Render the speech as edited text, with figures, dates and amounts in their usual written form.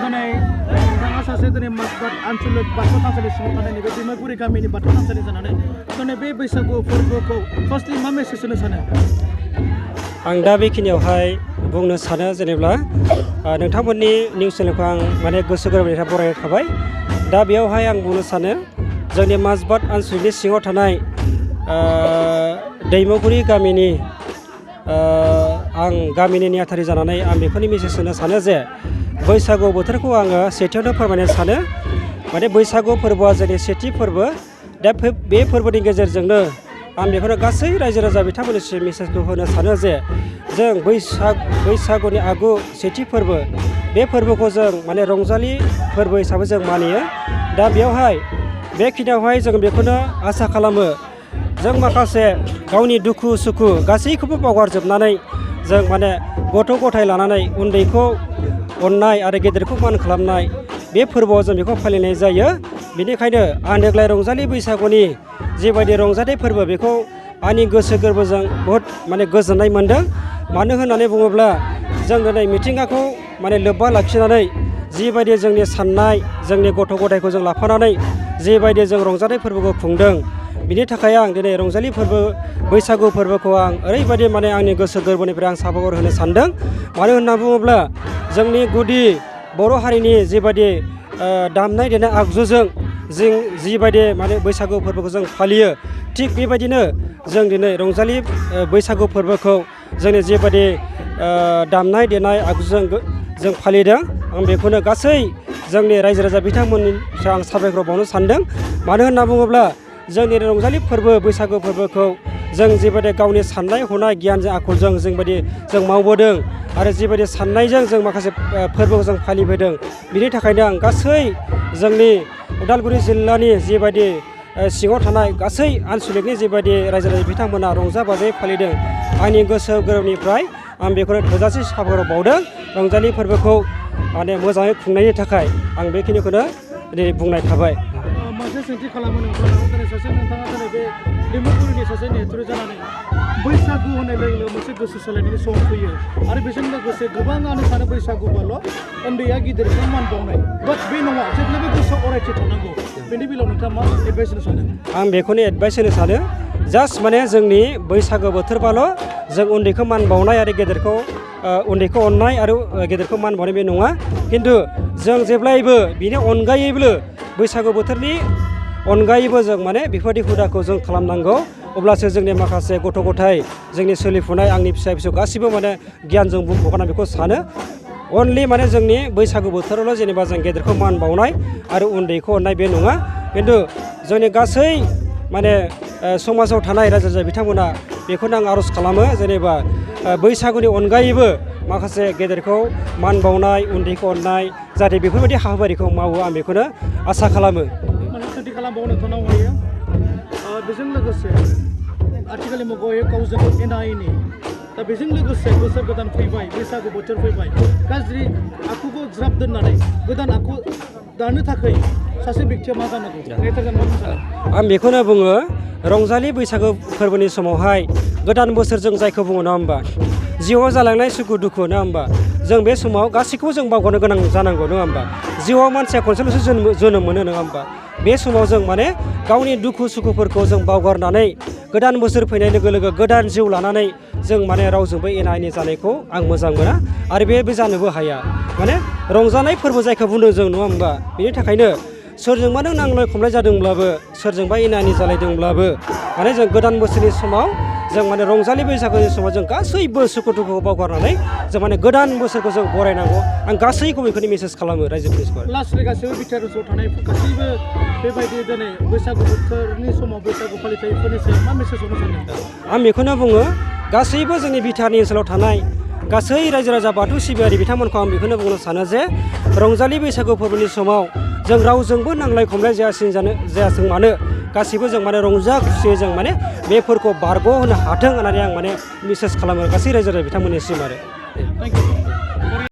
थानाय नोंथाङा सासे दिनै माजबाद आनसलिक बाथौ थानसालि सिङाव थानाय नैबे दैमागुरि गामिनि बाथौ थानसालि जानानै दिनै बे बैसागु फोरबोखौ फार्स्टलि मा मेसेज होनो सानो? आं दा बेखिनियावहाय बुंनो सानो जेनेब्ला नोंथांमोननि निउस चेनेलखौ आं माने गोसो गोरबोनिफ्राय बरायनाय थाबाय। दा बेयावहाय आं बुंनो सानो जोंनि माजबाद आनसलिकनि सिङाव थानाय दैमागुरि गामिनि आं गामिनि नेहाथारि जानानै आं बेखौनो मेसेज होनो सानो जे बैसागु बोथोरखौ आङो सेथियावनो फोरमायनो सानो। माने बैसागु फोरबोआ जोंनि सेथि फोरबो। दा बे फोरबोनि गेजेरजोंनो आं बेखौनो गासै रायजो राजा बिथांमोननिसिम मेसेजखौ होनो सानो जे जों बैसागुनि आगु सेथि फोरबो बे फोरबोखौ जों माने रंजालि फोरबो हिसाबै जों मानियो। दा बेयावहाय बेखिनियावहाय जों बेखौनो आसा खालामो जों माखासे गावनि दुखु सुखु गासैखौबो बावगारजोबनानै जों माने गथ' गथाय लानानै उन्दैखौ अननाय आरो गेदेरखौ मान खालामनाय बे फोरबोआव जों बेखौ फालिनाय जायो। बेनिखायनो आं देग्लाय रंजालि बैसागुनि जिबायदि रंजाथाइ फोरबो बेखौ आंनि गोसो गोरबोजों बहुद माने गोजोननाय मोन्दों। मानो होननानै बुङोब्ला जों दिनै मिथिंगाखौ माने लोब्बा लाखिनानै जिबायदि जोंनि साननाय जोंनि गथ' गथायखौ जों लाफानानै जिबायदि जों रंजाथाइ फोरबोखौ खुंदों बिनि थाखाय आं दिनै रंजालि फोरबो बैसागु फोरबोखौ आं ओरैबायदि माने आंनि गोसो गोरबोनिफ्राय आं साबायखर होनो सानदों। मानो होनना बुङोब्ला जोंनि गुदि बर' हारिनि जिबायदि दामनाय देनाय आगजुजों जों जिबायदि माने बैसागु फोरबोखौ जों फालियो थिग बेबायदिनो जों दिनै रंजालि बैसागु फोरबोखौ जोंनि जिबायदि दामनाय देनाय आगजुजों जों फालिदों आं बेखौनो गासै जोंनि रायजो राजा बिथांमोननिफ्राय आं साबायखर बावनो सानदों। मानो होनना बुङोब्ला जोंनि रंजालि फोरबो बैसागु फोरबोखौ जों जिबायदि गावनि साननाय हनाय गियानजों आखलजों जों मावबोदों आरो जिबायदि साननायजों जों माखासे फोरबोखौ जों फालिबोदों बिनि थाखायनो आं गासै जोंनि उदालगुरि जिल्लानि जिबायदि सिङाव थानाय गासै आनसलिकनि जिबायदि रायजो राजा बिथांमोना रंजा बाजायै फालिदों आंनि गोसो गोरबोनिफ्राय आं बेखौनो थोजासे साबायखर बावदों। रंजालि फोरबोखौ माने मोजाङै खुंनायनि थाखाय आं बेखिनिखौनो दिनै बुंनाय थाबाय। मोनसे सोंथि खालामो नोंथांनाव दिनै नोंथाङा दिनै बे दैमागुरिनि सासे नेहाथारि जानानै बैसागु होननाय लोगो लोगो मोनसे गोसो सोलायनायनि सम फैयो आरो बेजों लोगोसे गोबाङानो सानो बैसागुबाल' उन्दैया गिदिरखौ मान बावनाय बाट बे नङा जेब्लाबो गोसोआव अरायथि थानांगौ। बेनि बेलायाव नोंथाङा मा एडभाइस होनो सानो? आं बेखौनो एडभाइस होनो सानो जास्ट माने जोंनि बैसागु बोथोरबाल' जों उन्दैखौ मान बावनाय आरो गेदेरखौ उन्दैखौ अननाय आरो गेदेरखौ मान बावनाय बे नङा। खिन्थु जों जेब्लायबो बिनि अनगायैबो बैसागु बोथोरनि अनगायैबो जों माने बेफोरबायदि हुदाखौ जों खालामनांगौ। अब्लासो जोंनि माखासे गथ' गथाय जोंनि सोलिफुनाय आंनि फिसा फिसौ गासिबो माने गियानजों बुंफबना बेखौ सानो। अनलि माने जोंनि बैसागु बोथोरावल' जेनेबा जों गेदेरखौ मान बावनाय आरो उन्दैखौ अननाय बे नङा। खिन्थु जोंनि गासै माने समाजाव थानाय रायजो राजा बिथांमोना बेखौनो आं आर'ज खालामो जेनेबा बैसागुनि अनगायैबो माखासे गेदेरखौ मान बावनाय उन्दैखौ अननाय जाहाथे बेफोरबायदि हाबाफारिखौ मावो आं बेखौनो आसा खालामो। सोंथि खालामबावनो नोंथांनाव हायो बेजों लोगोसे आथिखालनि मुगायाव गावजों गाव एना एनि दा बेजों लोगोसे बोसोर गोदान फैबाय बैसागु बोथोर फैबाय गाज्रि आखुखौ ज्राब दोननानै गोदान आखु दानो थाखाय सासे बेक्तिया मा जानांगौ? आं बेखौनो बुङो रंजालि बैसागु फोरबोनि समावहाय गोदान बोसोर जों जायखौ बुङो नङा होमबा जिउआव जालांनाय सुखु दुखु नङा होमबा जों बे समाव गासैखौबो जों बावगारनो गोनां जानांगौ नङा होमबा जिउआव मानसिया खनसेल'सो जोनोम मोनो नङा होमबा बे समाव जों माने गावनि दुखु सुखुफोरखौ जों बावगारनानै गोदान बोसोर फैनाय लोगो लोगो गोदान जिउ लानानै जों माने रावजोंबो एना एनि जानायखौ आं मोजां मोना आरो बे जानोबो हाया। माने रंजानाय फोरबो जायखौ बुंदों जों नङा होमबा बेनि थाखायनो सोरजोंबा नों नांलाय खमलाय जादोंब्लाबो सोरजोंबा एना एनि जालायदोंब्लाबो माने जों गोदान बोसोरनि समाव जों माने रंजालि बैसागुनि समाव जों गासैबो सुखु दुखुखौ बावगारनानै जों माने गोदान बोसोरखौ जों बरायनांगौ आं गासैखौबो बेखौनो मेसेज खालामो रायजोफोरनि। लास्टलि गासैबो बिटिआर ओनसोलाव थानाय गासैबो बेबायदि दिनै बैसागु बोथोरनि समाव बैसागु फालिथायफोरनि सायाव मा मेसेज होनो सानदों? आं बेखौनो बुङो गासैबो जोंनि बिटिआरनि ओनसोलाव थानाय गासै रायजो राजा बाथौ सिबियारि बिथांमोनखौ आं बेखौनो बुंनो सानो जे रंजालि बैसागु फोरबोनि समाव जों रावजोंबो नांलाय खमलाय जायाथों मानो गासैबो जों माने रंजा खुसियै जों माने बेफोरखौ बारग' होनो हाथों होननानै आं माने मेसेज खालामो गासै रायजो राजा बिथांमोननिसिम आरो।